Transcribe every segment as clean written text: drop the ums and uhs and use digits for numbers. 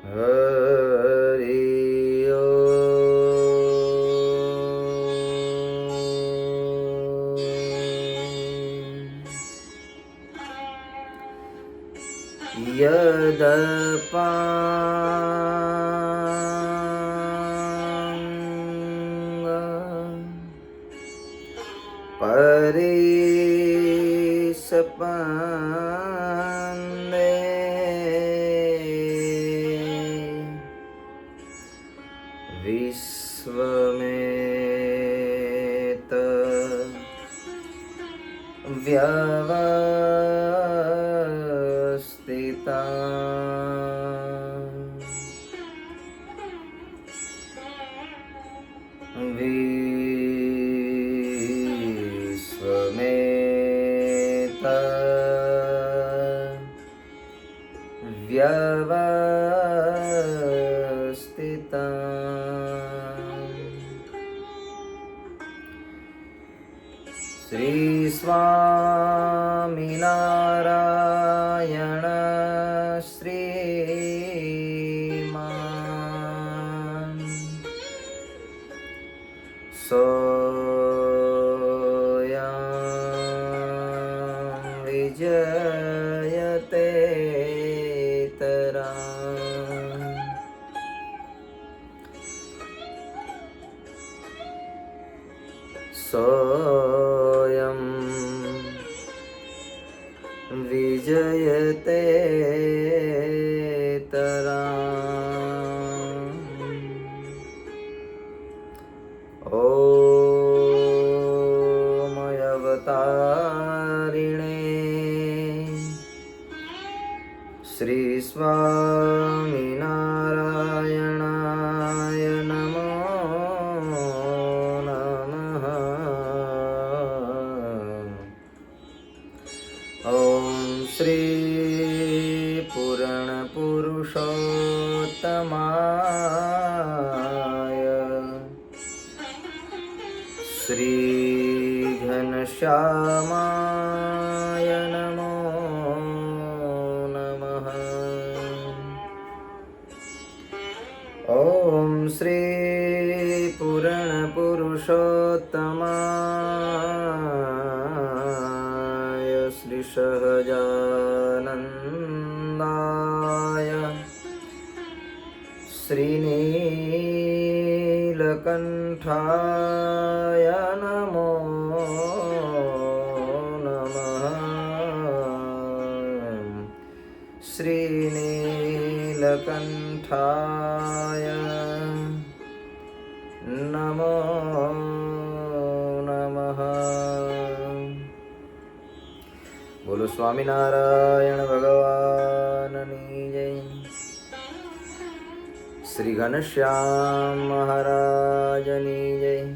હરિ યદપાંગ પરિસપંદે વિશ્વમેત વ્યવસ્થિતા વિશ્વમેત વ્યવસ્થિતા શ્રી સ્વામિનારાયણ શ્રીમાન સોયં વિજયતે તરાં સોયં વિજયતે તરાં ઓમ અવતારિણે શ્રી સ્વામિનારાયણાય નમો નમઃ. ઓમ શ્રી પૂર્ણ પુરુષોત્તમાય શ્રી ઘનશ્યામાય નમો નમઃ. ઓમ શ્રી પૂર્ણ પુરુષોત્તમાય શ્રી સહજાનંદાય શ્રીનીલકંઠાય નમો નમઃ. શ્રીનીલકંઠાય નમો નમઃ. બોલો સ્વામિનારાયણ ભગવાનની જય. શ્રી ઘનશ્યામ મહારાજની જય.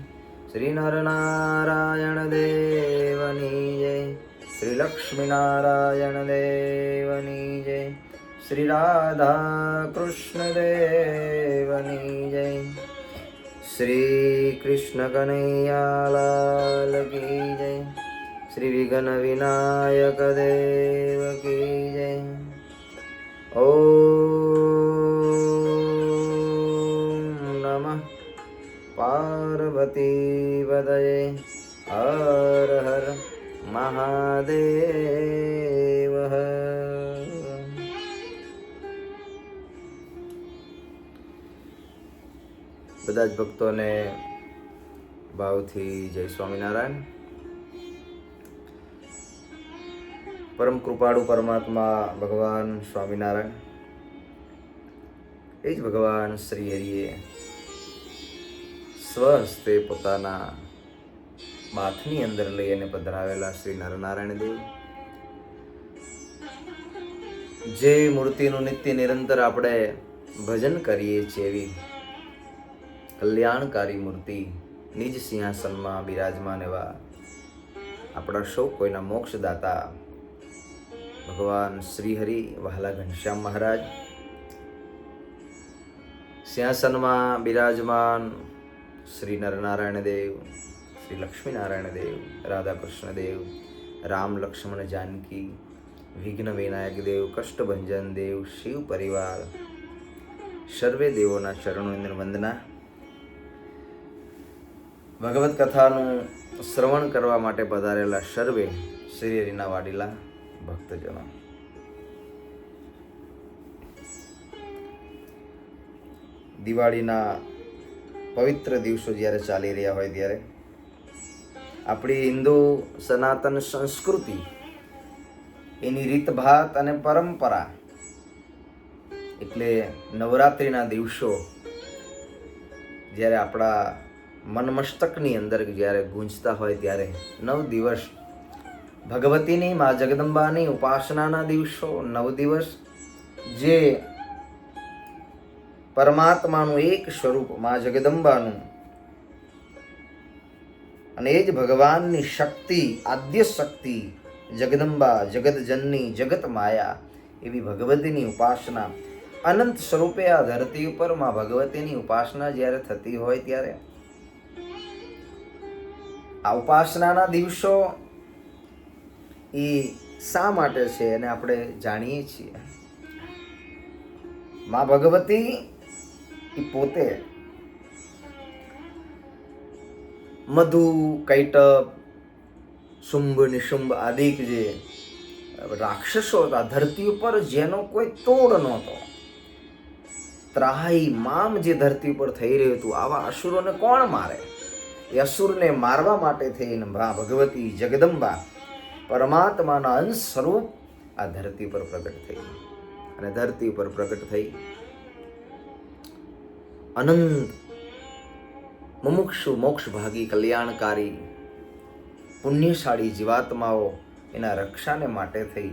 શ્રી નરનારાયણ દેવની જય. શ્રી લક્ષ્મીનારાયણ દેવની જય. શ્રી રાધા કૃષ્ણ દેવની જય. શ્રી કૃષ્ણ કનૈયાલાલ કી જય. શ્રી વિઘ્ન વિનાયક દેવ કી જય. ઓમ નમઃ પાર્વતી પદયે હર હર મહાદેવ. બધા જ ભક્તોને ભાવથી જય સ્વામિનારાયણ. પરમ કૃપાળુ પરમાત્મા ભગવાન સ્વામિનારાયણ એ જ ભગવાન શ્રી હરિએ સ્વહસ્તે પોતાના બાથની અંદર લઈ અને પધરાવેલા શ્રી નરનારાયણ દેવ, જે મૂર્તિનું નિત્ય નિરંતર આપણે ભજન કરીએ છીએ એવી કલ્યાણકારી મૂર્તિ નિજ સિંહાસનમાં બિરાજમાન એવા આપણા સૌ કોઈના મોક્ષદાતા ભગવાન શ્રી હરિ વહાલા ઘનશ્યામ મહારાજ સિંહાસનમાં બિરાજમાન શ્રી નરનારાયણ દેવ, શ્રી લક્ષ્મીનારાયણ દેવ, રાધા કૃષ્ણ દેવ, રામ લક્ષ્મણ જાનકી, વિઘ્ન વિનાયક દેવ, કષ્ટભંજન દેવ, શિવ પરિવાર સર્વે દેવોના ચરણોની અંદર વંદના. ભગવત કથાનું શ્રવણ કરવા માટે પધારેલા સર્વે શ્રી હરિના વાડીલા ભક્તજનો, દિવાળીના પવિત્ર દિવસો જ્યારે ચાલી રહ્યા હોય ત્યારે આપણી હિન્દુ સનાતન સંસ્કૃતિ, એની રીતભાત અને પરંપરા એટલે નવરાત્રિના દિવસો જ્યારે આપણા મન મસ્તકની અંદર જ્યારે ગુંજતા હોય ત્યારે 9 દિવસ ભગવતીની મા જગદંબાની ઉપાસનાના દિવસો, 9 દિવસ જે પરમાત્માનું એક સ્વરૂપ મા જગદંબાનું અને એ જ ભગવાનની શક્તિ, આદ્ય શક્તિ જગદંબા, જગતજનની, જગત માયા એવી ભગવતીની ઉપાસના અનંત સ્વરૂપે આ ધરતી ઉપર માં ભગવતીની ઉપાસના જ્યારે થતી હોય ત્યારે આ ઉપાસનાના દિવસો એ શા માટે છે અને આપણે જાણીએ છીએ. માં ભગવતી એ પોતે મધુ, કૈટબ, શુંભ, નિશુંભ આદિ જે રાક્ષસો હતા ધરતી ઉપર, જેનો કોઈ તોડ નહોતો, ત્રાહી મામ જે ધરતી ઉપર થઈ રહ્યું હતું, આવા અસુરોને કોણ મારે? એ અસુરને મારવા માટે થઈને ભગવતી જગદંબા પરમાત્માના અંશ સ્વરૂપ આ ધરતી પર પ્રગટ થઈ અને ધરતી ઉપર પ્રગટ થઈ અનંત મુમુક્ષુ, મોક્ષ ભાગી, કલ્યાણકારી, પુણ્યશાળી જીવાત્માઓ એના રક્ષાને માટે થઈ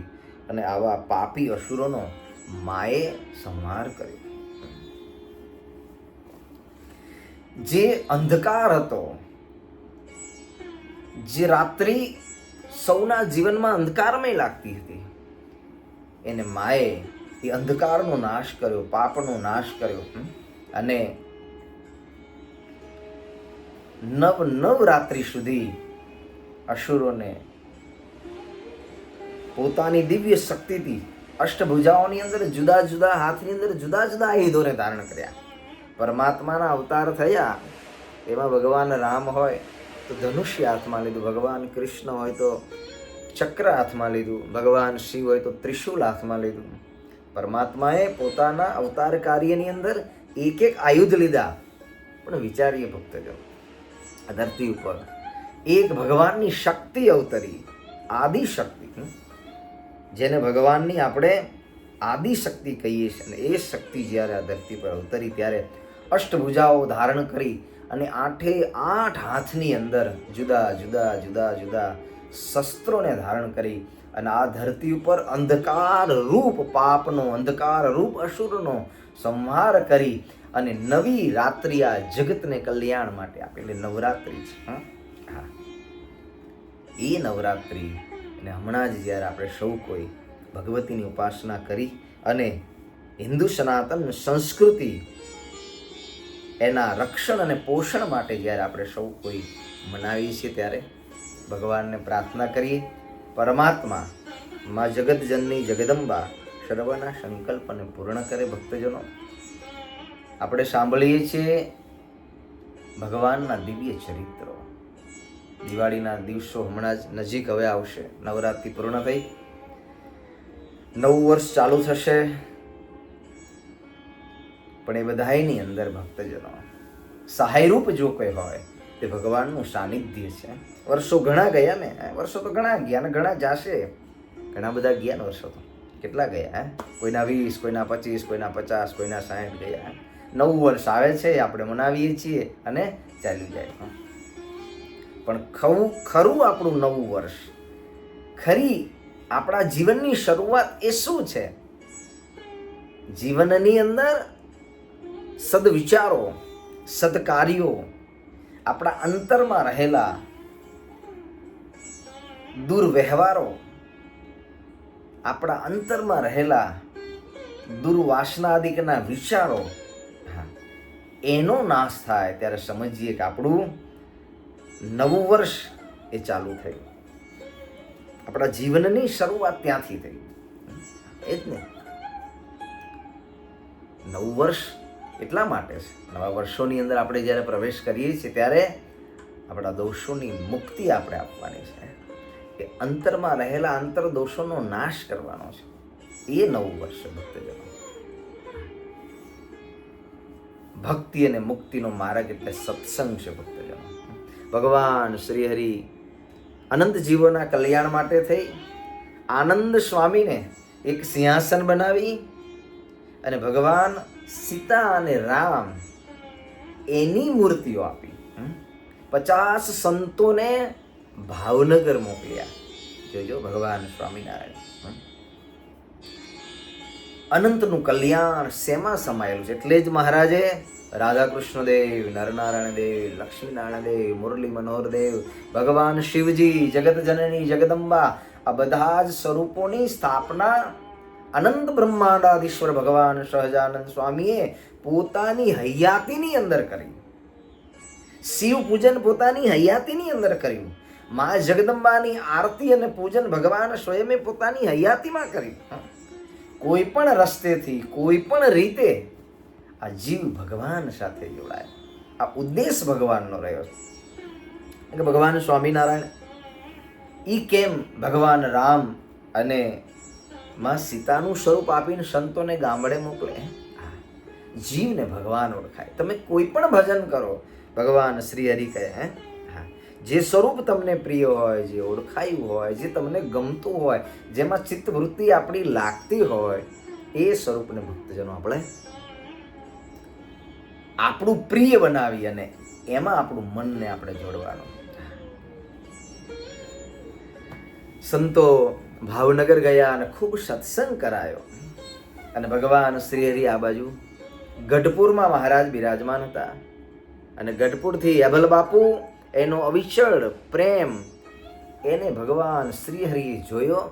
અને આવા પાપી અસુરોનો માએ સંહાર કર્યો. જે અંધકાર હતો, જે રાત્રિ સૌના જીવનમાં અંધકારમય લાગતી હતી, એને માએ એ અંધકારનો નાશ કર્યો, પાપનો નાશ કર્યો અને 9 રાત્રિ સુધી અસુરોને પોતાની દિવ્ય શક્તિથી અષ્ટભુજાઓની અંદર જુદા જુદા હાથની અંદર જુદા જુદા આયુધોને ધારણ કર્યા. પરમાત્માના અવતાર થયા એમાં ભગવાન રામ હોય તો ધનુષ્ય હાથમાં લીધું, ભગવાન કૃષ્ણ હોય તો ચક્ર હાથમાં લીધું, ભગવાન શિવ હોય તો ત્રિશૂલ હાથમાં લીધું. પરમાત્માએ પોતાના અવતાર કાર્યની અંદર એક એક આયુધ લીધા. પણ વિચારીએ ભક્તજો, આ ધરતી ઉપર એક ભગવાનની શક્તિ અવતરી, આદિ શક્તિ, જેને ભગવાનની આપણે આદિ શક્તિ કહીએ છીએ, અને એ શક્તિ જ્યારે આ ધરતી પર અવતરી ત્યારે અષ્ટભુજાઓ ધારણ કરી અને 8 હાથની અંદર જુદા જુદા જુદા જુદા શસ્ત્રોને ધારણ કરી અને આ ધરતી ઉપર અંધકાર રૂપ પાપનો, અંધકાર રૂપ અસુરનો સંહાર કરી અને નવી રાત્રિ આ જગતને કલ્યાણ માટે આપેલી નવરાત્રિ છે. હા, એ નવરાત્રિ અને હમણાં જ જ્યારે આપણે સૌ કોઈ ભગવતીની ઉપાસના કરી અને હિન્દુ સનાતન સંસ્કૃતિ એના રક્ષણ અને પોષણ માટે જ્યારે આપણે સૌ કોઈ મનાવીએ છીએ ત્યારે ભગવાનને પ્રાર્થના કરીએ, પરમાત્મા મા જગતજનની જગદંબા સર્વના સંકલ્પને પૂર્ણ કરે. ભક્તજનો, આપણે સાંભળીએ છીએ ભગવાનના દિવ્ય ચરિત્રો. દિવાળીના દિવસો હમણાં જ નજીક હવે આવશે, નવરાત્રિ પૂર્ણ થઈ, 9 વર્ષ ચાલુ થશે. પણ એ બધાની અંદર ભક્તજનો સહાયરૂપ જો કોઈ હોય તે ભગવાનનું સાનિધ્ય છે. વર્ષો ઘણા ગયા ને, વર્ષો તો ઘણા ગયા ને ઘણા જાશે, ઘણા બધા ગયા ને વર્ષો તો કેટલા ગયા, કોઈના 20, કોઈના 25, કોઈના 50, કોઈના 60 ગયા. 9 વર્ષ આવે છે, આપણે મનાવીએ છીએ અને ચાલ્યું જાય. પણ ખરું આપણું 9 વર્ષ, ખરી આપણા જીવનની શરૂઆત એ શું છે? જીવનની અંદર સદવિચારો, સદકાર્યો, આપણા અંતરમાં રહેલા દુર્વ્યવહારો, આપણા અંતરમાં રહેલા દુર્વાસનાદિકના વિચારો, એનો નાશ થાય ત્યારે સમજીએ કે આપણું 9 વર્ષ એ ચાલુ થયું. આપણા જીવનની શરૂઆત ત્યાંથી થઈ. એ જ ને, 9 વર્ષ એટલા માટે છે નવા વર્ષોની અંદર આપણે જ્યારે પ્રવેશ કરીએ છીએ ત્યારે આપણા દોષોની મુક્તિ આપણે આપવાની છે, એ અંતરમાં રહેલા અંતર દોષોનો નાશ કરવાનો છે. એ નવું વર્ષ ભક્તજનો. ભક્તિ અને મુક્તિનો માર્ગ એટલે સત્સંગ છે ભક્તજનો. ભગવાન શ્રી હરિ અનંત જીવોના કલ્યાણ માટે થઈ આનંદ સ્વામીને એક સિંહાસન બનાવી અને ભગવાન સીતા અને રામ એની મૂર્તિઓ આપી. 50 સંતોને ભાવનગર મોકલ્યા. જોજો ભગવાન સ્વામિનારાયણ. અનંતનું કલ્યાણ શેમાં સમાયેલું છે? એટલે જ મહારાજે રાધા કૃષ્ણ દેવ, નરનારાયણ દેવ, લક્ષ્મીનારાયણ દેવ, મુરલી મનોહર દેવ, ભગવાન શિવજી, જગત જનની જગદંબા, આ બધા જ સ્વરૂપોની સ્થાપના અનંત બ્રહ્માંડાધીશ્વર ભગવાન સહજાનંદ સ્વામીએ પોતાની હયાતીની અંદર કરી. શિવ પૂજન પોતાની હયાતીની અંદર કર્યું. મા જગદંબાની આરતી અને પૂજન ભગવાન સ્વયંએ પોતાની હયાતીમાં કર્યું. કોઈ પણ રસ્તેથી, કોઈ પણ રીતે આ જીવ ભગવાન સાથે જોડાય. આ ઉદ્દેશ ભગવાનનો રહ્યો છે કે ભગવાન સ્વામિનારાયણ ઈ કેમ ભગવાન રામ અને માં સીતાનું સ્વરૂપ આપીને સંતોને ગામડે મોકલે? જીવને ભગવાન ઓળખાય. તમે કોઈ પણ ભજન કરો, ભગવાન શ્રી હરિ કહે જે સ્વરૂપ તમને પ્રિય હોય, જે ઓળખાયું હોય, જે તમને ગમતું હોય, જેમાં ચિત્તવૃત્તિ આપણી લાગતી હોય, એ સ્વરૂપને ભક્તજનો આપણે આપણું પ્રિય બનાવી અને એમાં આપણું મનને આપણે જોડવાનું. સંતો ભાવનગર ગયા અને ખૂબ સત્સંગ કરાયો અને ભગવાન શ્રી હરિ આ બાજુ ગઢપુરમાં મહારાજ બિરાજમાન હતા અને ગઢપુરથી અભલ બાપુ એનો અવિચળ પ્રેમ એને ભગવાન શ્રી હરિએ જોયો.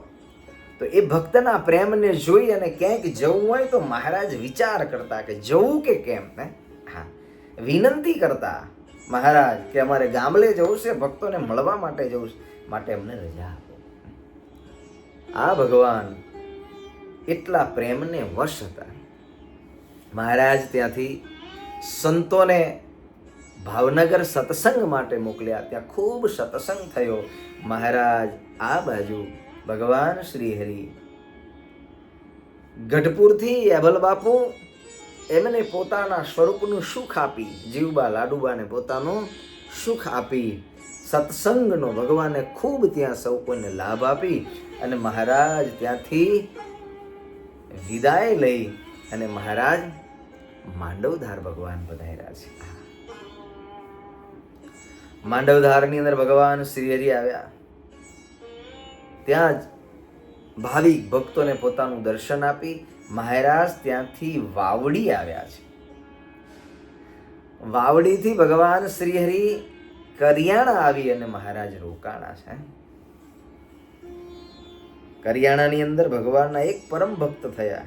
તો એ ભક્તના પ્રેમને જોઈ અને ક્યાંક જવું હોય તો મહારાજ વિચાર કરતા કે જવું કે કેમ. વિનંતી કરતા મહારાજ કે અમારે ગામડે જવું છે, ભક્તોને મળવા માટે જવું છે, માટે અમને રજા આપો. આ ભગવાન એટલા પ્રેમને વશ હતા. મહારાજ ત્યાંથી સંતોને ભાવનગર સત્સંગ માટે મોકલ્યા. ત્યાં ખૂબ સત્સંગ થયો. મહારાજ આ બાજુ ભગવાન શ્રી હરિ ગઢપુરથી અભલ બાપુ એમને પોતાના સ્વરૂપનું સુખ આપી, જીવબા લાડુબાને પોતાનું સુખ આપી, સત્સંગનો ભગવાને ખૂબ ત્યાં સૌ કોઈને લાભ આપી અને મહારાજ ત્યાંથી વિદાય લઈ અને મહારાજ માંડવધાર ભગવાન પધાર્યા છે. માંડવધારની અંદર ભગવાન શ્રી હરિ આવ્યા. ત્યાં જ ભાવિક ભક્તોને પોતાનું દર્શન આપી મહારાજ ત્યાંથી વાવડી આવ્યા છે. વાવડીથી ભગવાન શ્રી હરિ કરિયાણા આવી અને મહારાજ રોકાણા છે. કરિયાણાની અંદર ભગવાનના એક પરમ ભક્ત થયા,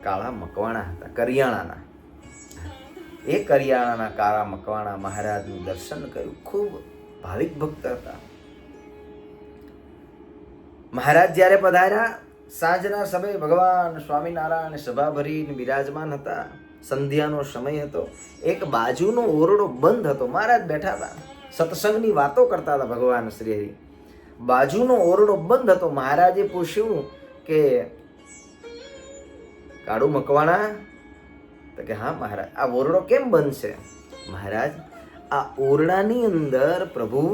કાળા મકવાણા હતા કરિયાણાના. એ કરિયાણાના કાળા મકવાણા મહારાજનું દર્શન કર્યું. ખૂબ ભાવિક ભક્ત હતા. મહારાજ જ્યારે પધાર્યા સાંજના સમયે ભગવાન સ્વામિનારાયણ સભા ભરીને બિરાજમાન હતા. સંધ્યાનો સમય હતો. એક બાજુનો ઓરડો બંધ હતો. મહારાજ બેઠા હતા, સત્સંગની વાતો કરતા હતા. ભગવાન શ્રી હરિ બાજુનો ઓરડો બંધ હતો. મહારાજે પૂછ્યું કે કાળુ મકવાણા? તો કે હા મહારાજ. આ ઓરડો કેમ બંધ છે? મહારાજ આ ઓરડાની અંદર પ્રભુ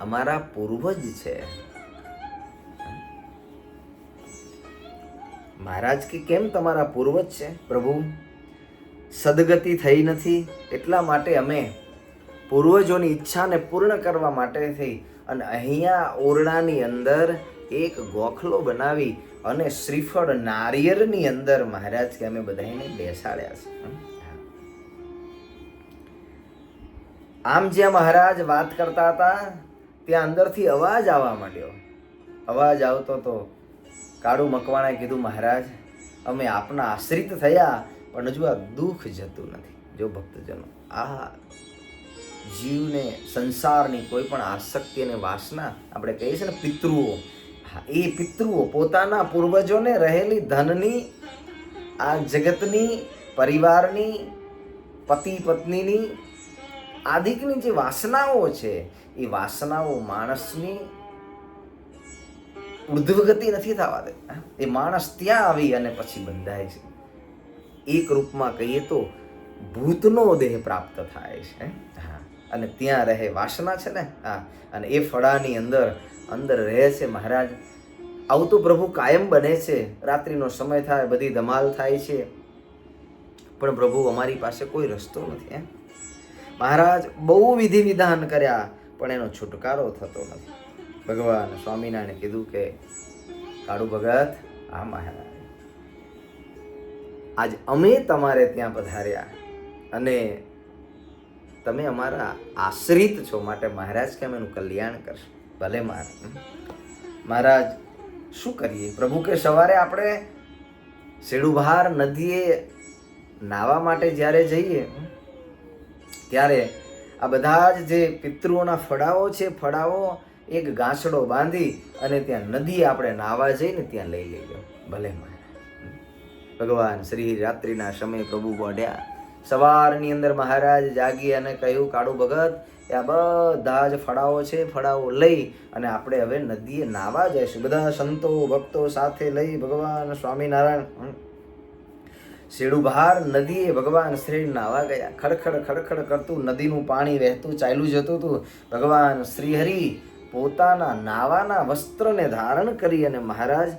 અમારા પૂર્વજ છે. મહારાજ કે કેમ તમારા પૂર્વજ છે? પ્રભુ સદગતિ થઈ નથી એટલા માટે અમે પૂર્વજોની ઈચ્છાને પૂર્ણ કરવા માટે થઈ અને અહીંયા ઓરડાની અંદર એક ગોખલો બનાવી અને શ્રીફળ નારિયેળની અંદર મહારાજ કે અમે બધાને બેસાડ્યા છે. આમ જ્યાં મહારાજ વાત કરતા હતા ત્યાં અંદરથી અવાજ આવવા માંડ્યો. અવાજ આવતો તો કાળુ મકવાણાએ કીધું, મહારાજ અમે આપના આશ્રિત થયા પણ હજુ આ દુઃખ જતું નથી. જો ભક્તજનો, આ જીવને સંસારની કોઈ પણ આસક્તિ અને વાસના આપણે કહીએ છીએ ને પિતૃઓ, એ પિતૃઓ પોતાના પૂર્વજોને રહેલી ધનની આ જગતની, પરિવારની, પતિ પત્નીની, આદિકની જે વાસનાઓ છે એ વાસનાઓ માણસની ઉર્ધ્વગતિ નથી થવા દેતા. એ માણસ ત્યાં આવી અને પછી બંધાય છે. એક રૂપમાં કહીએ તો ભૂતનો દેહ પ્રાપ્ત થાય છે. અને ત્યાં રહે વાસના છે ને. અને એ ફળાની અંદર રહે છે મહારાજ. આવું તો પ્રભુ કાયમ બને છે. રાત્રિનો સમય થાય, બધી ધમાલ થાય છે, પણ પ્રભુ અમારી પાસે કોઈ રસ્તો નથી. મહારાજ બહુ વિધિ વિધાન કર્યા પણ એનો છુટકારો થતો નથી. ભગવાન સ્વામિનારાયણે કીધું કે કાળુ ભગત, હા મહારાજ, આજ અમે તમારે ત્યાં પધાર્યા અને તમે અમારા આશ્રિત છો, માટે મહારાજ કે અમે એનું કલ્યાણ કરશું. ભલે મહારાજ શું કરીએ? પ્રભુ કે સવારે આપણે શેડુભાર નદીએ નાવા માટે જ્યારે જઈએ ત્યારે આ બધા જ જે પિતૃઓના ફળાઓ છે, ફળાઓ એક ગાંસડો બાંધી અને ત્યાં નદી આપણે નાવા જઈને ત્યાં લઈ લેજો. ભલે મહારાજ. ભગવાન શ્રી રાત્રિના સમયે પ્રભુ બોડ્યા. સવારની અંદર મહારાજ જાગી અને કહ્યું, કાળુ ભગત, આ બધા જ ફળાઓ છે, ફળાઓ લઈ અને આપણે હવે નદીએ નાવા જઈશું. બધા સંતો ભક્તો સાથે લઈ ભગવાન સ્વામિનારાયણ શેડુભાર નદીએ ભગવાન શ્રી નાવા ગયા. ખડખડ ખડખડ કરતું નદીનું પાણી વહેતું ચાલ્યું જતું હતું. ભગવાન શ્રીહરિ પોતાના નાવાના વસ્ત્રને ધારણ કરી અને મહારાજ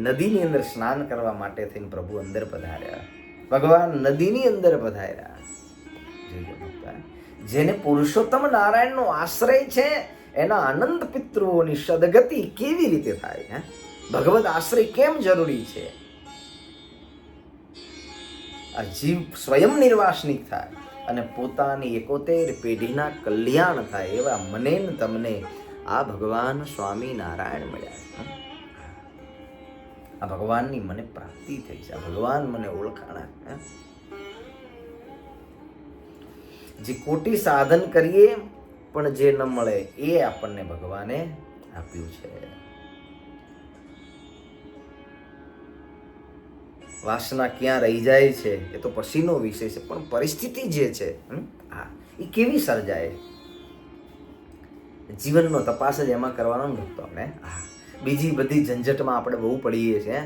નદીની અંદર સ્નાન કરવા માટે થઈને પ્રભુ અંદર પધાર્યા. ભગવાન નદીની અંદર પધાર્યા. જેને પુરુષોત્તમ નારાયણનો આશ્રય છે એના અનંત પિતૃઓની સદગતિ કેવી રીતે થાય? ભગવત આશ્રય કેમ જરૂરી છે? આ જીવ સ્વયં નિર્વાસનિક થાય અને પોતાની 71 પેઢીના કલ્યાણ થાય એવા મને ને તમને આ ભગવાન સ્વામિનારાયણ મળ્યા. આ ભગવાનની મને પ્રાપ્તિ થઈ છે. આ ભગવાન મને ઓળખાણા. જે કોટી સાધન કરીએ પણ જે ન મળે એ આપણને ભગવાને આપ્યું છે. વાસના ક્યાં રહી જાય છે એ તો પછીનો વિષય છે, પણ પરિસ્થિતિ જે છે એ કેવી સર્જાય, જીવનનો તપાસ જ એમાં કરવાનો નહોતો ને. બીજી બધી ઝંઝટમાં આપણે બહુ પડીએ છીએ.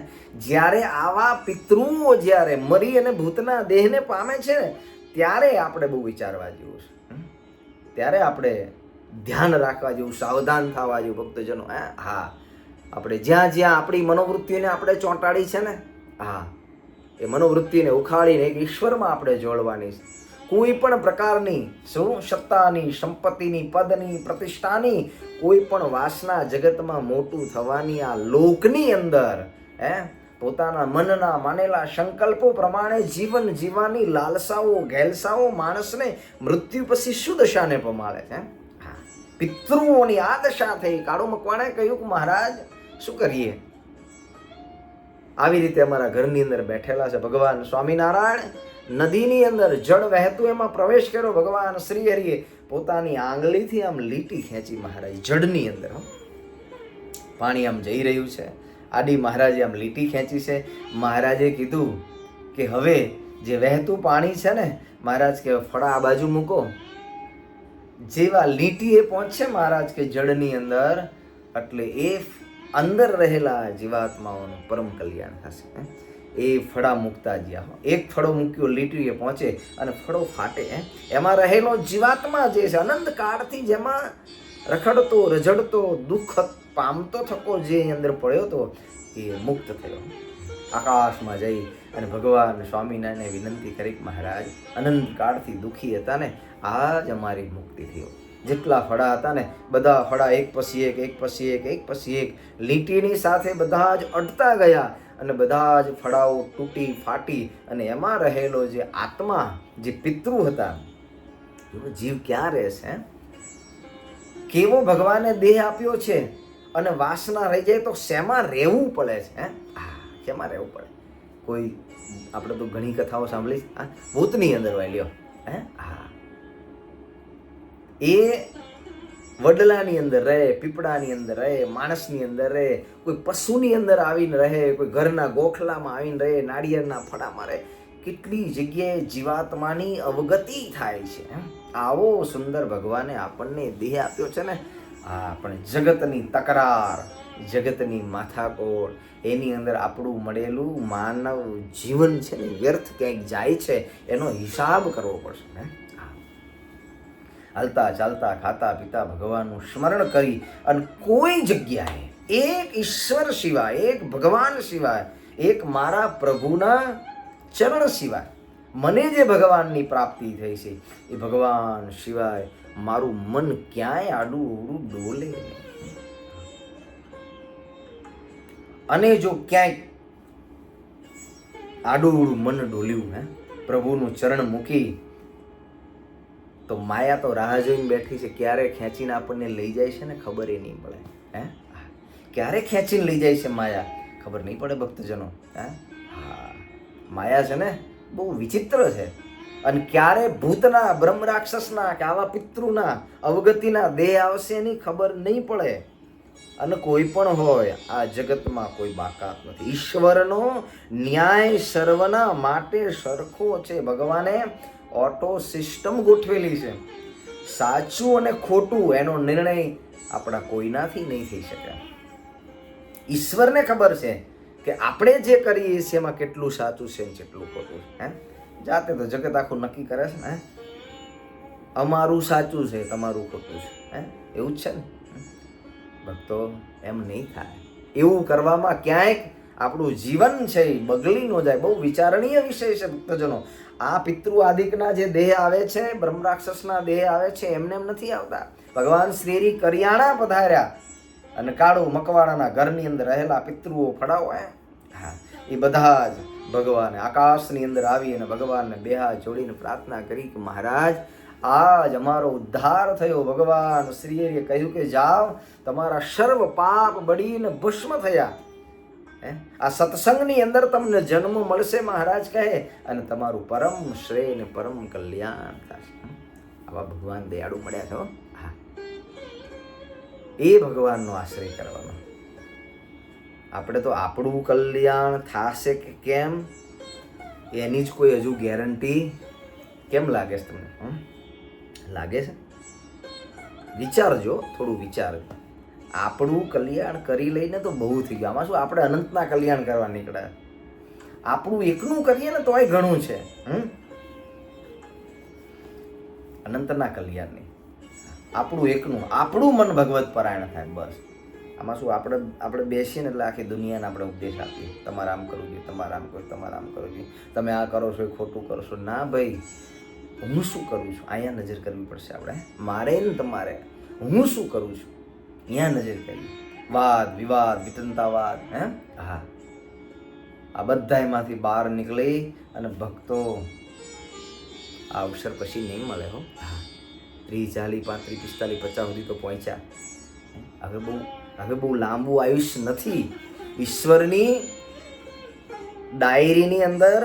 જ્યારે આવા પિતૃઓ જ્યારે મરી અને ભૂતના દેહને પામે છે ને ત્યારે આપણે બહુ વિચારવા જેવું છે. ત્યારે આપણે ધ્યાન રાખવા જેવું, સાવધાન થવા જેવું ભક્તજનો. આપણે જ્યાં જ્યાં આપણી મનોવૃત્તિને આપણે ચોંટાડી છે ને, એ મનોવૃત્તિને ઉખાડીને એક ઈશ્વરમાં આપણે જોડવાની છે. કોઈ પણ પ્રકારની સત્તાની, સંપત્તિની, પદની, પ્રતિષ્ઠાની કોઈ પણ વાસના જગતમાં મોટું થવાની આ લોકની અંદર પોતાના મનના માનેલા સંકલ્પો પ્રમાણે જીવન જીવવાની લાલસાઓ, ઘેલસાઓ માણસને મૃત્યુ પછી શું દશાને પમાડે છે? પિતૃઓની આ દશા થઈ. કાળુ મકવાણે કહ્યું કે મહારાજ શું કરીએ? આવી રીતે અમારા ઘરની અંદર બેઠેલા છે ભગવાન સ્વામિનારાયણ. નદીની અંદર જળ વહેતું એમાં પ્રવેશ કર્યો. ભગવાન શ્રી હરિએ પોતાની આંગળીથી આમ લીટી ખેંચી મહારાજ જળની અંદર. પાણી આમ જઈ રહ્યું છે. આડી મહારાજે આમ લીટી ખેંચી છે. મહારાજે કીધું કે હવે જે વહેતું પાણી છે ને મહારાજ કે ફળા આ બાજુ મૂકો. જેવા લીટી એ પહોંચશે મહારાજ કે જળની અંદર, એટલે એ અંદર રહેલા જીવાત્માઓનું પરમ કલ્યાણ થશે. એ ફળા મૂકતા જ્યાં એક ફળો મૂક્યો, લીટીએ પહોંચે અને ફળો ફાટે. એમાં રહેલો જીવાત્મા જે છે અનંત કાળથી જેમાં રખડતો, રઝળતો, દુઃખ પામતો થકો જે અંદર પડ્યો હતો એ મુક્ત થયો. આકાશમાં જઈ અને ભગવાન સ્વામિનારાયણને વિનંતી કરી, મહારાજ અનંત કાળથી દુઃખી હતા ને, આજ અમારી મુક્તિ થયો. જેટલા ફળા હતા ને બધા ફળા એક પછી એક, એક પછી એક, એક પછી એક લીટીની સાથે બધા જ અડતા ગયા અને બધા જ ફળાઓ તૂટી ફાટી અને એમાં રહેલો જે આત્મા, જે પિતૃ હતા, એવો જીવ ક્યાં રહેશે? કેવો ભગવાને દેહ આપ્યો છે અને વાસના રહી જાય તો શેમાં રહેવું પડે છે? શેમાં રહેવું પડે? કોઈ આપણે તો ઘણી કથાઓ સાંભળી, ભૂતની અંદર વાય લ્યો. એ વડલાની અંદર રહે, પીપળાની અંદર રહે, માણસની અંદર રહે, કોઈ પશુની અંદર આવીને રહે, કોઈ ઘરના ગોખલામાં આવીને રહે, નાળિયેરના ફળામાં રહે. કેટલી જગ્યાએ જીવાત્માની અવગતિ થાય છે. આવો સુંદર ભગવાને આપણને દેહ આપ્યો છે ને, પણ જગતની તકરાર, જગતની માથાકોડ, એની અંદર આપણું મળેલું માનવ જીવન છે ને વ્યર્થ ક્યાંક જાય છે, એનો હિસાબ કરવો પડશે ને. હાલતા ચાલતા ખાતા પીતા ભગવાનનું સ્મરણ કરી અને કોઈ જગ્યાએ એક ઈશ્વર સિવાય, એક ભગવાન સિવાય, એક મારા પ્રભુના ચરણ સિવાય મને જે ભગવાનની પ્રાપ્તિ થઈ છે એ ભગવાન સિવાય મારું મન ક્યાંય આડું અવડું ડોલે નહીં. અને જો ક્યાંય આડું અવડું મન ડોલ્યું પ્રભુનું ચરણ મૂકી તો માયા તો રાહ જોઈને બેઠી છે. ક્યારે ખેંચીને આપણને લઈ જાય છે ને ખબર એ નહીં પડે. ક્યારે ખેંચીને લઈ જાય છે માયા ખબર નહીં પડે ભક્તજનો. માયા છે ને બહુ વિચિત્ર છે. અને ક્યારે ભૂતના, બ્રહ્મ રાક્ષસના કે આવા પિતૃના અવગતિના દેહ આવશે એની ખબર નહીં પડે. અને કોઈ પણ હોય આ જગતમાં કોઈ બાકાત નથી. ઈશ્વરનો ન્યાય સર્વના માટે સરખો છે. ભગવાને ઓટો સિસ્ટમ ગોઠવેલી છે. સાચું અને ખોટું એનો નિર્ણય આપણા કોઈનાથી નહીં થઈ શકે. ઈશ્વરને ખબર છે કે આપણે જે કરીએ છીએ એમાં કેટલું સાચું છે ને કેટલું ખોટું છે. જાતે તો જગત આખું નક્કી કરે છે ને, અમારું સાચું છે તમારું ખોટું છે. એવું જ છે ને ભક્તો. એમ નહીં થાય. એવું કરવામાં ક્યાંક આપણું જીવન છે એ બગડી ન જાય. બહુ વિચારણીય વિષય છે ભક્તજનો. આ પિતૃ આદિકના જે દેહ આવે છે, બ્રહ્મ રાક્ષસના દેહ આવે છે, એમને એમ નથી આવતા. ભગવાન શ્રી કરિયાણા પધાર્યા અને કાળુ મકવાણાના ઘરની અંદર રહેલા પિતૃઓ ફળાવો એ બધા જ ભગવાને આકાશની અંદર આવી અને ભગવાનને બે હાથ જોડીને પ્રાર્થના કરી કે મહારાજ આજ અમારો ઉદ્ધાર થયો. ભગવાન શ્રીએ કહ્યું કે જાઓ, તમારા સર્વ પાપ બળીને ભસ્મ થયા. આ સત્સંગની અંદર તમને જન્મ મળશે મહારાજ કહે, અને તમારું પરમ શ્રેય ને પરમ કલ્યાણ થશે. આવા ભગવાન દયાળુ મળ્યા છો. એ ભગવાનનો આશ્રય કરવાનો. આપણે તો આપણું કલ્યાણ થશે કે કેમ એની જ કોઈ હજુ ગેરંટી કેમ લાગે છે તમને? લાગે છે? વિચારજો, થોડું વિચારજો. આપણું કલ્યાણ કરી લઈને તો બહુ થઈ ગયું. આમાં શું આપણે અનંતના કલ્યાણ કરવા નીકળ્યા? આપણું એકનું કરીએ ને તોય ઘણું છે. અનંતના કલ્યાણ નહીં, આપણું એકનું, આપણું મન ભગવત પરાયણ થાય બસ. આમાં શું આપણે બેસીએ ને એટલે આખી દુનિયાને આપણે ઉપદેશ આપીએ, તમારે આમ કરવું જોઈએ, તમારે આમ કરવું, તમારે આમ કરવું જોઈએ, તમે આ કરો છો એ ખોટું કરો છો. ના ભાઈ, હું શું કરું છું અહીંયા નજર કરવી પડશે આપણે. મારે ને તમારે હું શું કરું છું અહીંયા નજર કરી. વાદ વિવાદ વિતંતાવાદ આ બધા એમાંથી બહાર નીકળી અને ભક્તો આ અવસર પછી નહીં મળે હો. 30, 40, 35, 40, 50 સુધી તો પહોંચ્યા. હવે બહુ લાંબુ આયુષ્ય નથી. ઈશ્વરની ડાયરીની અંદર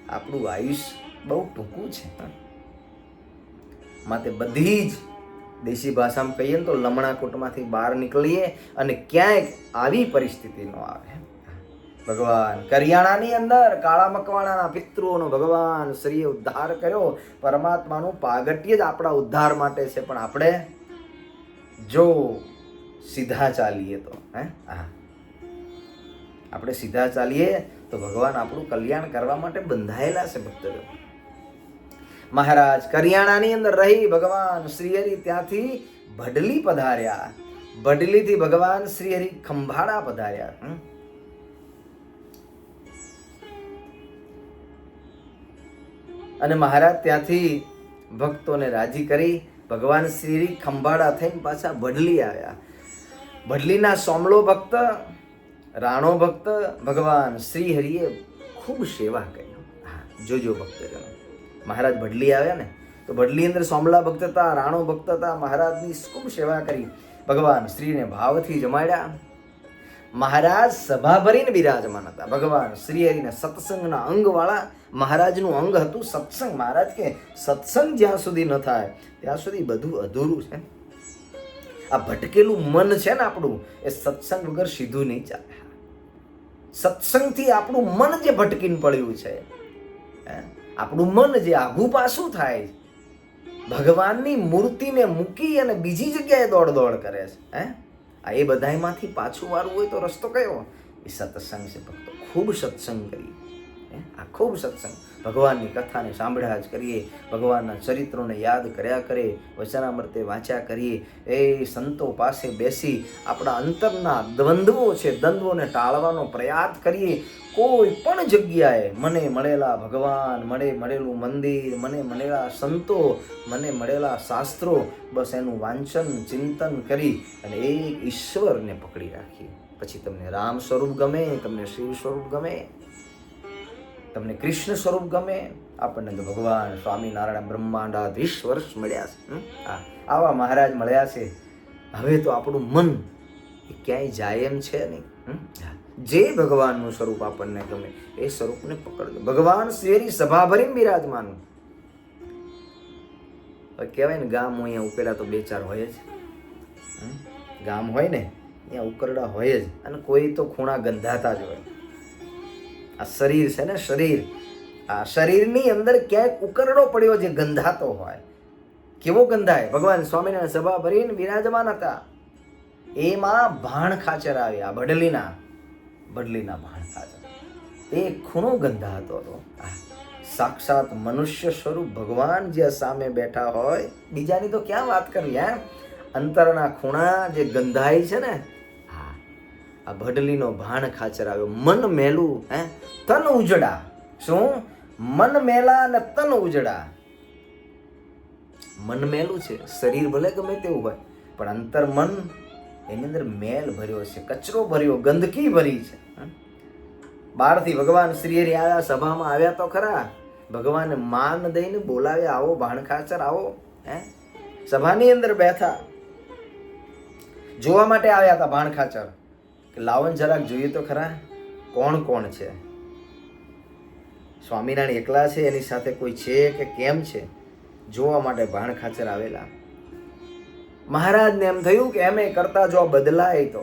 આપણું આયુષ્ય બહુ ટૂંકું છે. માટે બધી જ દેશી ભાષામાં કહીએ ને તો લમણા કૂટમાંથી બહાર નીકળીએ અને ક્યાંક આવી પરિસ્થિતિ ન આવે. ભગવાન કરિયાણાની અંદર કાળા મકવાણાના પિતૃઓનો ભગવાન શ્રીએ ઉદ્ધાર કર્યો. પરમાત્માનું પાગટ્ય જ આપણા ઉદ્ધાર માટે છે. પણ આપણે જો સીધા ચાલીએ તો આપણે સીધા ચાલીએ તો ભગવાન આપણું કલ્યાણ કરવા માટે બંધાયેલા છે ભક્તો. મહારાજ કરિયાણાની અંદર રહી ભગવાન શ્રીહરિ ત્યાંથી ભડલી પધાર્યા. ભડલીથી ભગવાન શ્રીહરિ ખંભાળા પધાર્યા. અને મહારાજ ત્યાંથી ભક્તોને રાજી કરી ભગવાન શ્રી ખંભાળા થઈને પાછા ભડલી આવ્યા. ભડલીના સોમલો ભક્ત, રાણો ભક્ત ભગવાન શ્રી હરિએ ખૂબ સેવા કરી. જોજો ભક્તજનો, મહારાજ ભડલી આવ્યા ને તો ભડલી અંદર સોમલા ભક્ત હતા, રાણો ભક્ત હતા. મહારાજની ખૂબ સેવા કરી. ભગવાન શ્રીને ભાવથી જમાડ્યા. મહારાજ સભા ભરીને બિરાજમાન હતા. ભગવાન શ્રી હરિને સત્સંગના અંગવાળા મહારાજનું અંગ હતું સત્સંગ. મહારાજ કે સત્સંગ જ્યાં સુધી ન થાય ત્યાં સુધી બધું અધૂરું છે. આ ભટકેલું મન છે ને આપણું, એ સત્સંગ વગર સીધું નહીં ચાલે. સત્સંગથી આપણું મન જે ભટકીને પડ્યું છે, આપણું મન જે આઘું પાછું થાય, ભગવાનની મૂર્તિને મૂકી અને બીજી જગ્યાએ દોડ કરે છે, એ બધામાંથી પાછું વાળવું હોય તો રસ્તો કયો? એ સત્સંગ છે ભક્તો. ખૂબ સત્સંગ કરીએ, આ ખૂબ સત્સંગ, ભગવાનની કથાને સાંભળ્યા જ કરીએ, ભગવાનના ચરિત્રોને યાદ કર્યા કરીએ, વચનામૃતે વાંચ્યા કરીએ, એ સંતો પાસે બેસી આપણા અંતરના દ્વંદ્વો છે, દ્વંદ્વોને ટાળવાનો પ્રયાસ કરીએ. કોઈ પણ જગ્યાએ મને મળેલા ભગવાન, મને મળેલું મંદિર, મને મળેલા સંતો, મને મળેલા શાસ્ત્રો, બસ એનું વાંચન ચિંતન કરી અને એ ઈશ્વરને પકડી રાખીએ. પછી તમને રામ સ્વરૂપ ગમે, તમને શિવ સ્વરૂપ ગમે, તમને કૃષ્ણ સ્વરૂપ ગમે. આપણને તો ભગવાન સ્વામિનારાયણ બ્રહ્માંડાધીશ વર્ષ મળ્યા છે, આવા મહારાજ મળ્યા છે. હવે તો આપણું મન એ ક્યાંય જાય એમ છે નહીં. જે ભગવાનનું સ્વરૂપ આપણને ગમે એ સ્વરૂપને પકડજો. ભગવાન શ્રીહરિ સભા ભરીને બિરાજમાન. કહેવાય ને ગામ હોય અહીંયા ઉકેલા તો બે ચાર હોય જ. ગામ હોય ને અહીંયા ઉકરડા હોય જ, અને કોઈ તો ખૂણા ગંધાતા જ હોય. આ શરીર છે ને, શરીર, આ શરીરની અંદર ક્યાંક ઉકરડો પડ્યો જે ગંધાતો હોય. કેવો ગંધાય? ભગવાન સ્વામિનારાયણ સભા ભરીને બિરાજમાન હતા. એમાં ભાણ ખાચર આવ્યા, બડલીના ભાણ ખાચર. એ ખૂણો ગંધાતો હતો. સાક્ષાત મનુષ્ય સ્વરૂપ ભગવાન જે સામે બેઠા હોય, બીજાની તો ક્યાં વાત કરવી. અંતરના ખૂણા જે ગંધાય છે ને, આ ભડલીનો ભાણ ખાચર આવ્યો. મન મેલું, તન ઉજડા. શું? મન મેલા અને તન ઉજડા. મન મેલું છે, શરીર ભલે ગમે તેવું હોય, પણ અંતર મન, એની અંદર મેલ ભર્યો છે, કચરો ભર્યો, ગંદકી ભરી છે. બહારથી ભગવાન શ્રીહરિ આવ્યા, સભામાં આવ્યા તો ખરા, ભગવાને માન દઈને બોલાવ્યા, આવો ભાણ ખાચર આવો. સભાની અંદર બેઠા, જોવા માટે આવ્યા હતા ભાણ ખાચર, કે લાવન જરાક જોઈએ તો ખરા કોણ કોણ છે. સ્વામિનારાયણ એકલા છે, એની સાથે કોઈ છે કે કેમ છે, જોવા માટે ભાણ ખાચર આવેલા. મહારાજને એમ થયું કે એમ કરતા જો બદલાય તો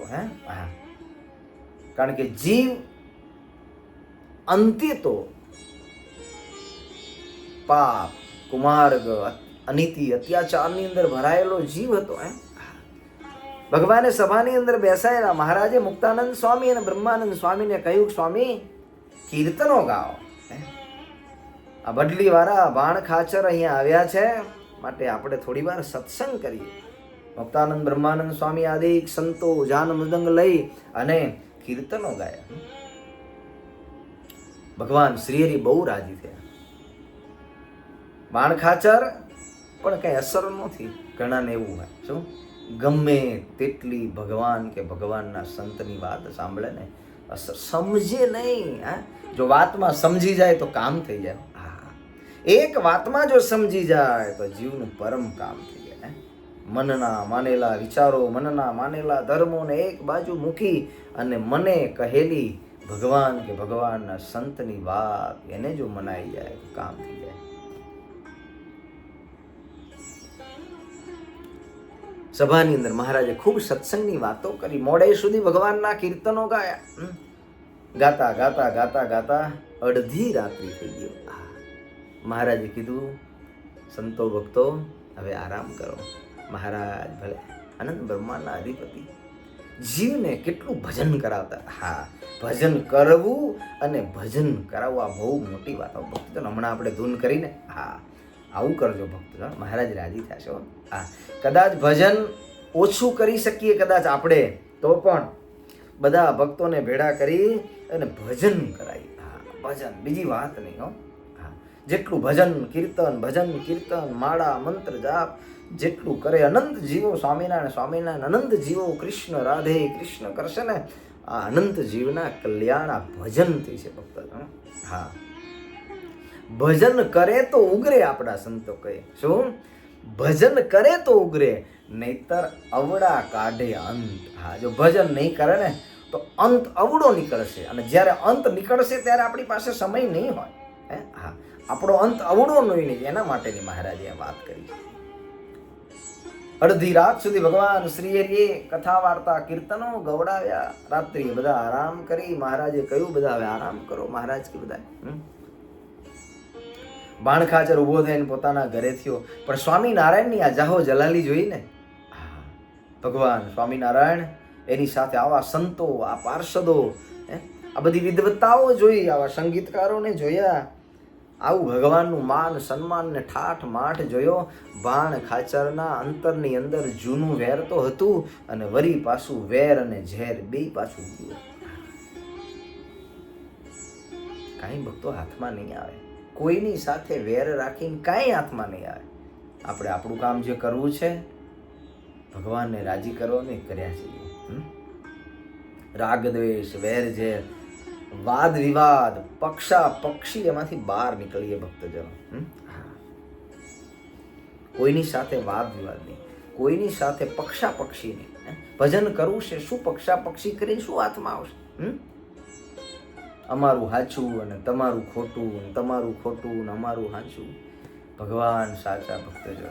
કારણ કે જીવ અંતે તો પાપ, કુમાર્ગ, અનીતિ, અત્યાચારની અંદર ભરાયેલો જીવ હતો. ભગવાને સભાની અંદર બેસાયેલા. મહારાજે મુક્તાનંદ સ્વામી અને બ્રહ્માનંદ સ્વામીને કહ્યું, સ્વામી કીર્તનો ગાઓ. આ બદલી વાળા ભાણ ખાચર અહીંયા આવ્યા છે, માટે આપણે થોડી વાર સત્સંગ કરીએ. મુક્તાનંદ બ્રહ્માનંદ સ્વામી આદિ સંતો જાન મૃદંગ લઈ અને કીર્તનો ગાયા. ભગવાન શ્રીહરિ બહુ રાજી થયા. ભાણ ખાચર પણ કઈ અસર નથી. ઘણાને એવું હોય, શું ગમે તેટલી ભગવાન કે ભગવાનના સંતની વાત સાંભળે ને, અસર સમજે નહીં. જો વાતમાં સમજી જાય તો કામ થઈ જાય. એક વાતમાં જો સમજી જાય તો જીવનું પરમ કામ થઈ જાય. મનના માનેલા વિચારો, મનના માનેલા ધર્મોને એક બાજુ મૂકી અને મને કહેલી ભગવાન કે ભગવાનના સંતની વાત એને જો મનાઈ જાય તો કામ થઈ જાય. સભાની અંદર મહારાજે ખૂબ સત્સંગની વાતો કરી. મોડે સુધી ભગવાનના કીર્તનો ગાયા. ગાતા ગાતા ગાતા ગાતા અડધી રાત્રિ થઈ ગઈ. મહારાજે કીધું, સંતો ભક્તો હવે આરામ કરો. મહારાજ ભલે અનંત બ્રહ્માંડના અધિપતિ, જીવને કેટલું ભજન કરાવતા. ભજન કરવું અને ભજન કરાવવા બહુ મોટી વાત. ભક્તો હમણાં આપણે ધૂન કરીને આવું કરજો ભક્તો, મહારાજ રાજી થશે. કદાચ ભજન ઓછું કરી શકીએ કદાચ આપણે, તો પણ બધા ભક્તોને ભેળા કરી અને ભજન કરાવી. ભજન, બીજી વાત નહીં. જેટલું ભજન કીર્તન માળા મંત્ર જાપ જેટલું કરે, અનંત જીવો સ્વામિનારાયણ અનંત જીવો કૃષ્ણ રાધે કૃષ્ણ કરશે ને, આ અનંત જીવના કલ્યાણ આ ભજનથી છે ભક્ત. ભજન કરે તો ઉગરે. આપણા સંતો કહે, શું? ભજન કરે તો ઉગરે, નહીતર અવડા કાઢે અંત. જો ભજન નહીં કરે ને તો અંત અવડો નીકળશે, અને જ્યારે અંત નીકળશે ત્યારે આપણી પાસે સમય નહીં હોય. આપણો અંત અવડો નહીં, એના માટેની મહારાજે વાત કરી. અડધી રાત સુધી ભગવાન શ્રી હરિએ કથા વાર્તા કીર્તનો ગવડાવ્યા. રાત્રિએ બધા આરામ કરી. મહારાજે કહ્યું બધા હવે આરામ કરો. મહારાજ કે બધા બાણખાચર ઉભો થઈને પોતાના ઘરે થયો. પણ સ્વામિનારાયણની આ જાહો જલાલી જોઈને ભગવાન સ્વામિનારાયણ એની સાથે આવા સંતો, આ પાર્ષદો, આ બધી વિદ્વત્તાઓ જોઈ, આવા સંગીતકારોને જોયા, આવું ભગવાનનું માન સન્માન ને ઠાઠ માઠ જોયો. બાણ ખાચરના અંતરની અંદર જૂનું વેર તો હતું અને વરી પાછું વેર અને ઝેર બે પાછું ગયું. કાંઈ ભક્તો હાથમાં નહીં આવે. કોઈની સાથે વેર રાખીને કાંઈ હાથમાં નહીં આવે. આપણે આપણું કામ જે કરવું છે ભગવાનને રાજી કરવાને કર્યા છીએ. રાગ દ્વેષ, વેર ઝેર, વાદ વિવાદ, પક્ષા પક્ષી એમાંથી બહાર નીકળીએ ભક્તજનો. કોઈની સાથે વાદ વિવાદ નહીં, કોઈની સાથે પક્ષા પક્ષી નહીં. ભજન કરવું છે શું પક્ષા પક્ષી કરીને શું હાથમાં આવશે? અમારું હાચું અને તમારું ખોટું, તમારું ખોટું ને અમારું હાચું. ભગવાન સાચા ભક્તજનો.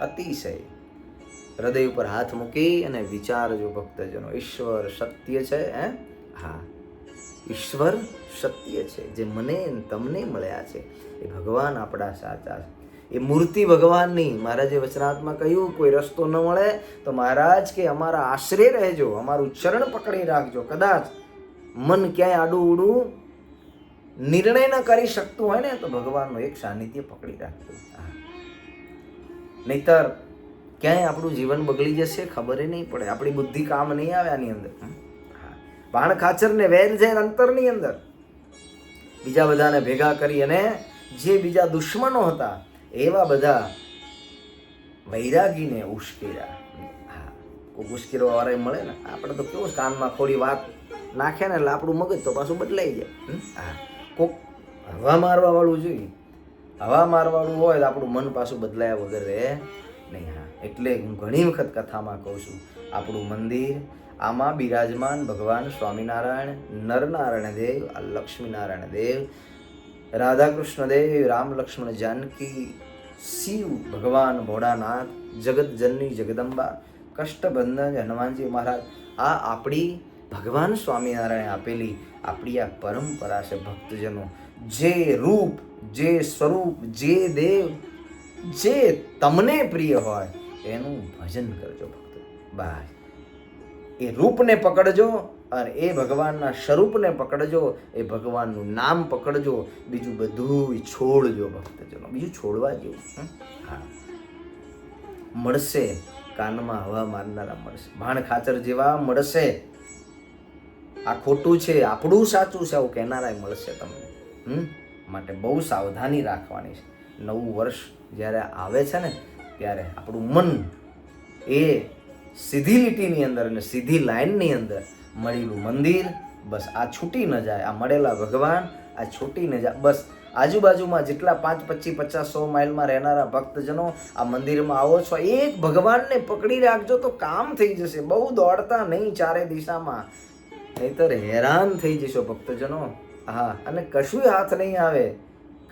અતિશય હૃદય ઉપર હાથ મૂકી અને વિચારજો ભક્તજનો. ઈશ્વર સત્ય છે. હા, ઈશ્વર સત્ય છે. જે મને તમને મળ્યા છે એ ભગવાન આપણા સાચા છે. એ મૂર્તિ ભગવાનની. મહારાજે વચનાત્મા કહ્યું કોઈ રસ્તો ન મળે તો મહારાજ કે અમારા આશરે રહેજો, અમારું ચરણ પકડી રાખજો. કદાચ મન ક્યાંય આડું ઉડું નિર્ણય ન કરી શકતું હોય ને તો ભગવાનનું એક સાનિધ્ય પકડી રાખજો. નહીતર ક્યાંય આપણું જીવન બગડી જશે, ખબર નહીં પડે. આપણી બુદ્ધિ કામ નહીં આવે આની અંદર. બાણ ખાચર ને વેર છે અંતરની અંદર બીજા બધાને ભેગા કરી અને જે બીજા દુશ્મનો હતા એવા બધા વૈરાગીને ઉશ્કેર્યા. કોઈ ઉશ્કેરવા વાળા મળે ને, આપણે તો કેવું કાનમાં થોડી વાત નાખે ને એટલે આપણું મગજ તો પાછું બદલાઈ જાય. કોક હવા મારવા વાળું જોઈએ. હવા મારવાળું હોય તો આપણું મન પાછું બદલાયા વગર રહે નહીં. એટલે હું ઘણી વખત કથામાં કહું છું, આપણું મંદિર આમાં બિરાજમાન ભગવાન સ્વામિનારાયણ, નરનારાયણ દેવ, લક્ષ્મીનારાયણ દેવ, રાધાકૃષ્ણ દેવ, રામ લક્ષ્મણ જાનકી, શિવ ભગવાન ભોળાનાથ, જગત જનની જગદંબા, કષ્ટબંધન હનુમાનજી મહારાજ, આ આપણી ભગવાન સ્વામિનારાયણ આપેલી આપણી આ પરંપરા છે ભક્તજનો. જે રૂપ, જે સ્વરૂપ, જે દેવ, જે તમને પ્રિય હોય એનું ભજન કરજો ભક્તો. બસ એ રૂપને પકડજો અને એ ભગવાનના સ્વરૂપને પકડજો, એ ભગવાનનું નામ પકડજો, બીજું બધું છોડજો ભક્તજનો. બીજું છોડવા જેવું. હા, મળશે કાનમાં હવા મારનારા મળશે, ભાણ ખાચર જેવા મળશે. આ ખોટું છે, આપણું સાચું છે આવું કહેનારા મળશે તમને. માટે બહુ સાવધાની રાખવાની છે. નવું વર્ષ જ્યારે આવે છે ને ત્યારે આપણું મન એ સીધી લીટીની અંદર અને સીધી લાઈનની અંદર મળેલું મંદિર બસ આ છૂટી ન જાય. આ મળેલા ભગવાન આ છૂટી ન જાય. બસ આજુબાજુમાં જેટલા 5, 25, 50, 100 માઇલમાં રહેનારા ભક્તજનો આ મંદિરમાં આવો છો, એક ભગવાનને પકડી રાખજો તો કામ થઈ જશે. બહુ દોડતા નહીં ચારે દિશામાં, નહીતર હેરાન થઈ જશો ભક્તજનો. હા, અને કશું હાથ નહીં આવે.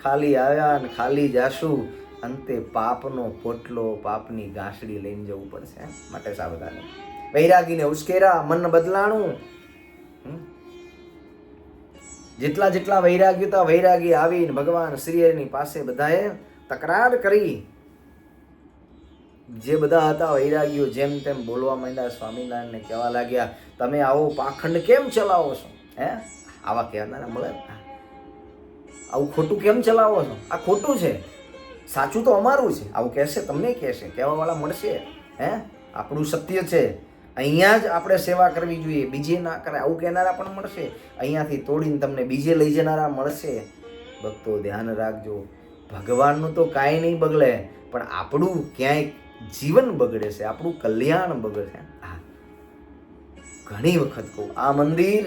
ખાલી આવ્યા અને ખાલી જાશું. અંતે પાપનો પોટલો, પાપની ગાંસડી લઈને જવું પડશે. માટે સાવધાની. વૈરાગીને ઉશ્કેરા, મન બદલાણું. જેટલા જેટલા વૈરાગી હતા, વૈરાગી આવીને ભગવાન શ્રીની પાસે બધાએ તકરાર કરી. જે બધા હતા વૈરાગીઓ જેમ તેમ બોલવા માંડ્યા. સ્વામિનારાયણને કહેવા લાગ્યા, તમે આવો પાખંડ કેમ ચલાવો છો? આવા કહેનારા મળે. આવું ખોટું કેમ ચલાવો છો? આ ખોટું છે, સાચું તો અમારું છે. આવું કહેશે, તમને કહેશે, કહેવાવાળા મળશે. આપણું સત્ય છે, અહીંયા જ આપણે સેવા કરવી જોઈએ, બીજે ના કરે આવું કહેનારા પણ મળશે. અહીંયાથી તોડીને તમને બીજે લઈ જનારા મળશે. ભક્તો ધ્યાન રાખજો. ભગવાનનું તો કાંઈ નહીં બગડે, પણ આપણું ક્યાંય જીવન બગડે છે, આપણું કલ્યાણ બગડે. હા, ઘણી વખત કહું, આ મંદિર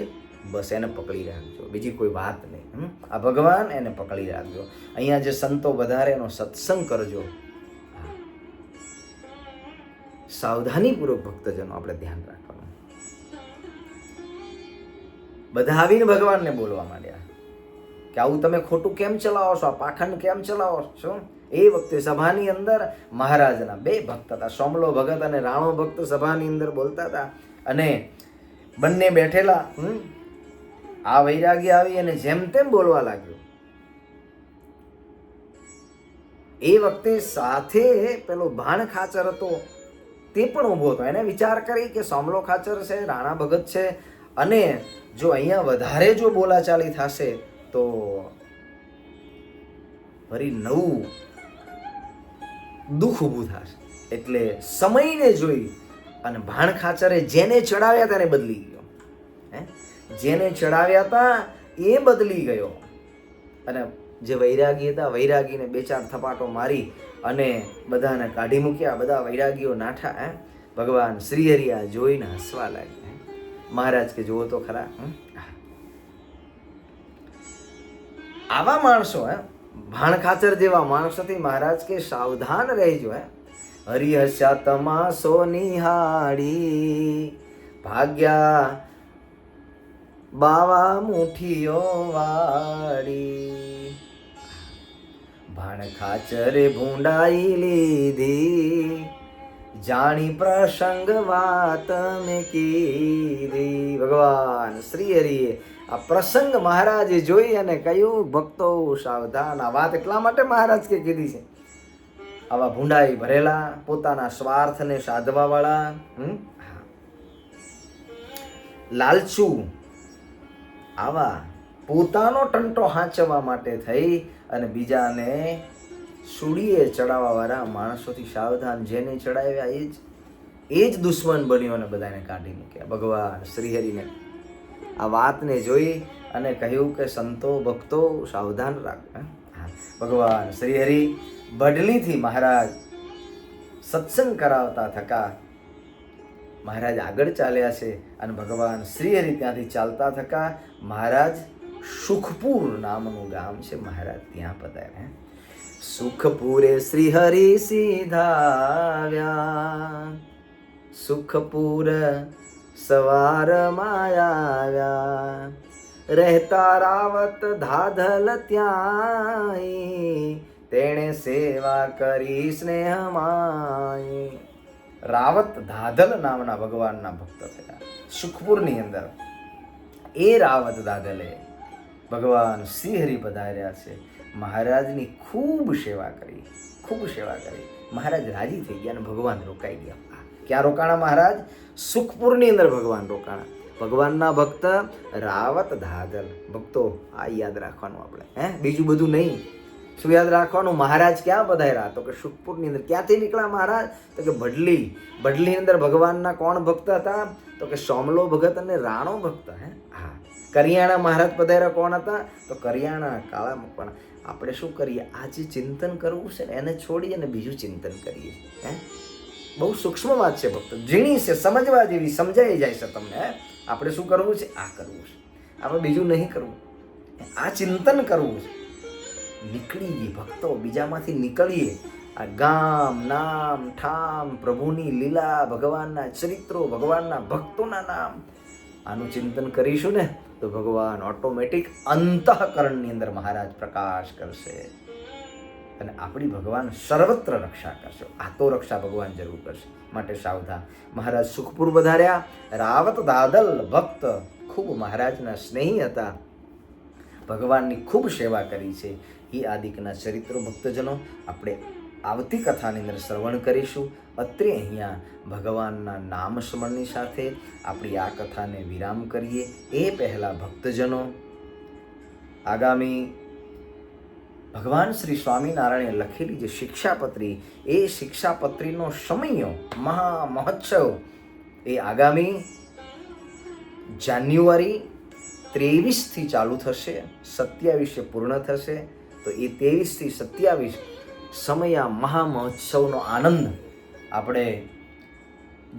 બસ એને પકડી રાખજો, બીજી કોઈ વાત નહીં. આ ભગવાન એને પકડી રાખજો. અહીંયા જે સંતો વધારે એનો સત્સંગ કરજો. સાવધાનીપૂર્વક ભક્તજનો આપણે ધ્યાન રાખવાનું. બધા આવીને ભગવાનને બોલવા માંડ્યા કે આવું તમે ખોટું કેમ ચલાવો છો, આ પાખંડ કેમ ચલાવો છો? એ વખતે સભાની અંદર મહારાજના બે ભક્ત હતા, સોમલો ભગત અને રાણો ભક્ત સભાની અંદર બોલતા હતા. અને બંને બેઠેલા. આ વૈરાગી આવી અને જેમ તેમ બોલવા લાગ્યો. એ વખતે સાથે પેલો ભાણ ખાચર હતો તે પણ ઊભો હતો. એને વિચાર કરી કે સોમલો ખાચર છે, રાણા ભગત છે, અને જો અહીંયા વધારે જો બોલાચાલી થશે તો ફરી નવું દુઃખ ઊભું થશે. એટલે સમયને જોઈ અને ભાણ ખાચરે જેને ચડાવ્યા તેને બદલી ગયો. જેને ચડાવ્યા હતા એ બદલી ગયો. અને જે વૈરાગી હતા, વૈરાગીને બે ચાર થપાટો મારી અને બધાને કાઢી મૂક્યા. બધા વૈરાગીઓ નાઠા. ભગવાન શ્રીહરિ આ જોઈને હસવા લાગ્યા. મહારાજ કે જુઓ તો ખરા, આવા માણસો, ભાણ ખાચર જેવા માણસોથી મહારાજ કે સાવધાન રહેજો. હરિહસ્યા તમાસો નિહાળી, ભાગ્યા બાવા મુઠીઓ વાળી. ભાણ ખાચરે ભૂંડાઈ લીધી, જાણી પ્રસંગ વાત મેં કીધી. ભગવાન શ્રી હરિએ આ પ્રસંગ મહારાજે જોઈ અને કહ્યું, ભક્તો સાવધાન. આ વાત એટલા માટે મહારાજ કે કીધી છે. આવા ભૂંડાઈ ભરેલા, પોતાના સ્વાર્થને સાધવા વાળા, લાલચુ, આવા પોતાનો ટંટો હાંચવા માટે થઈ અને બીજાને સુડીએ ચડાવવા વાળા માણસોથી સાવધાન. જેને ચડાવ્યા એ જ દુશ્મન બન્યો અને બધાને કાઢી મૂક્યા. ભગવાન શ્રીહરિને આ વાતને જોઈ અને કહ્યું કે સંતો ભક્તો સાવધાન રાખો. ભગવાન શ્રીહરિ બડલીથી મહારાજ સત્સંગ કરાવતા થકા મહારાજ આગળ ચાલ્યા છે. અને ભગવાન શ્રીહરિ ત્યાંથી ચાલતા થકા મહારાજ સુખપુર નામનું ગામ છે, મહારાજ ત્યાં પધાર્યા. સુખપુરે શ્રીહરિ સીધાવ્યા, સુખપુર સવારમાં આવ્યા. રહેતા રાવત ધાધલ ત્યાં, તેણે સેવા કરી સ્નેહમાય. રાવત ધાધલ નામના ભગવાનના ભક્ત થયા સુખપુરની અંદર. એ રાવત ધાધલે ભગવાન શ્રીહરિ પધાર્યા છે. મહારાજની ખૂબ સેવા કરી, ખૂબ સેવા કરી. મહારાજ રાજી થઈ ગયા અને ભગવાન રોકાઈ ગયા. ક્યાં રોકાણા મહારાજ? સુખપુરની અંદર ભગવાન રોકાણા. ભગવાનના ભક્ત રાવત ધાધલ. ભક્તો આ યાદ રાખવાનું આપણે, બીજું બધું નહીં. શું યાદ રાખવાનું? મહારાજ ક્યાં પધાર્યા? તો કે સુખપુરની અંદર. ક્યાંથી નીકળ્યા મહારાજ? તો કે બડલી. બડલીની અંદર ભગવાનના કોણ ભક્ત હતા? તો કે સોમલો ભગત અને રાણો ભક્ત. કરિયાણા મહારાજ પધાર્યા કોણ હતા? તો કરિયાણા કાળા મકવાણા. આપણે શું કરીએ? આ જે ચિંતન કરવું છે ને એને છોડી અને બીજું ચિંતન કરીએ. બહુ સૂક્ષ્મ વાત છે ભક્તો, ઝીણી છે, સમજવા જેવી, સમજાઈ જાય છે તમને. આપણે શું કરવું છે? આ કરવું છે. આપણે બીજું નહીં કરવું, આ ચિંતન કરવું છે. નીકળી ગઈ ભક્તો, બીજામાંથી નીકળીએ. આ ગામ, નામ, ઠામ, પ્રભુની લીલા, ભગવાનના ચરિત્રો, ભગવાનના ભક્તોના નામ, આનું ચિંતન કરીશું ને તો ભગવાન ઓટોમેટિક અંતઃકરણની અંદર મહારાજ પ્રકાશ કરશે અને આપણી ભગવાન સર્વત્ર રક્ષા કરશે. આ તો રક્ષા ભગવાન જરૂર કરશે, માટે સાવધાન. મહારાજ સુખપુર વધાર્યા. રાવત દાદલ ભક્ત ખૂબ મહારાજના સ્નેહી હતા, ભગવાનની ખૂબ સેવા કરી છે. એ આદિકના ચરિત્રો ભક્તજનો આપણે આવતી કથાની અંદર શ્રવણ કરીશું. અત્રે અહીંયા ભગવાનના નામ સ્મરણની સાથે આપણી આ કથાને વિરામ કરીએ. એ પહેલાં ભક્તજનો, આગામી ભગવાન શ્રી સ્વામિનારાયણે લખેલી જે શિક્ષાપત્રી, એ શિક્ષાપત્રીનો સમય મહામહોત્સવ એ આગામી જાન્યુઆરી 23થી ચાલુ થશે, 27 પૂર્ણ થશે. તો એ 23થી 27 સમય આ મહામહોત્સવનો આનંદ આપણે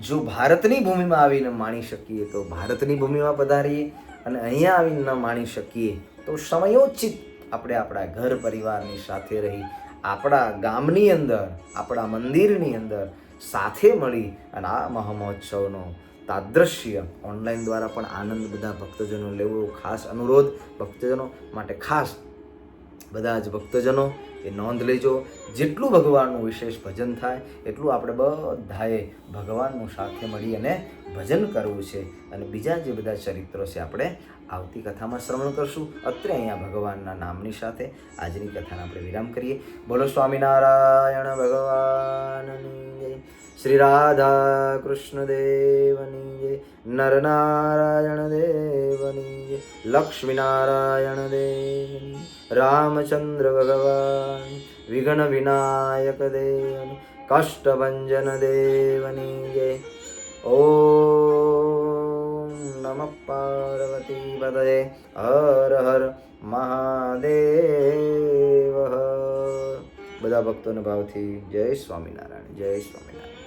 જો ભારતની ભૂમિમાં આવીને માણી શકીએ તો ભારતની ભૂમિમાં પધારીએ, અને અહીંયા આવીને ન માણી શકીએ તો સમયોચિત આપણે આપણા ઘર પરિવારની સાથે રહી, આપણા ગામની અંદર, આપણા મંદિરની અંદર સાથે મળી અને આ મહામહોત્સવનો તાદ્રશ્ય ઓનલાઈન દ્વારા પણ આનંદ બધા ભક્તજનો લેવો ખાસ અનુરોધ. ભક્તજનો માટે ખાસ બધા જ ભક્તજનો એ નોંધ લેજો. જેટલું ભગવાનનું વિશેષ ભજન થાય એટલું આપણે બધાએ ભગવાનનું સાથે મળી અને ભજન કરવું છે. અને બીજા જે બધા ચરિત્રો છે આપણે આવતી કથામાં શ્રવણ કરશું. અત્રે અહીંયા ભગવાનના નામની સાથે આજની કથાને આપણે વિરામ કરીએ. બોલો સ્વામિનારાયણ ભગવાનની જય. શ્રી રાધા કૃષ્ણ દેવની જય. નરનારાયણ દેવની જય. લક્ષ્મીનારાયણ દેવની. રામચંદ્ર ભગવાન વિઘ્ન વિનાયક દેવની. કષ્ટભંજન દેવની જય. ઓમ નમઃ પાર્વતી પતયે. હર હર મહાદેવ. બધા ભક્તોને ભાવથી જય સ્વામિનારાયણ, જય સ્વામિનારાયણ.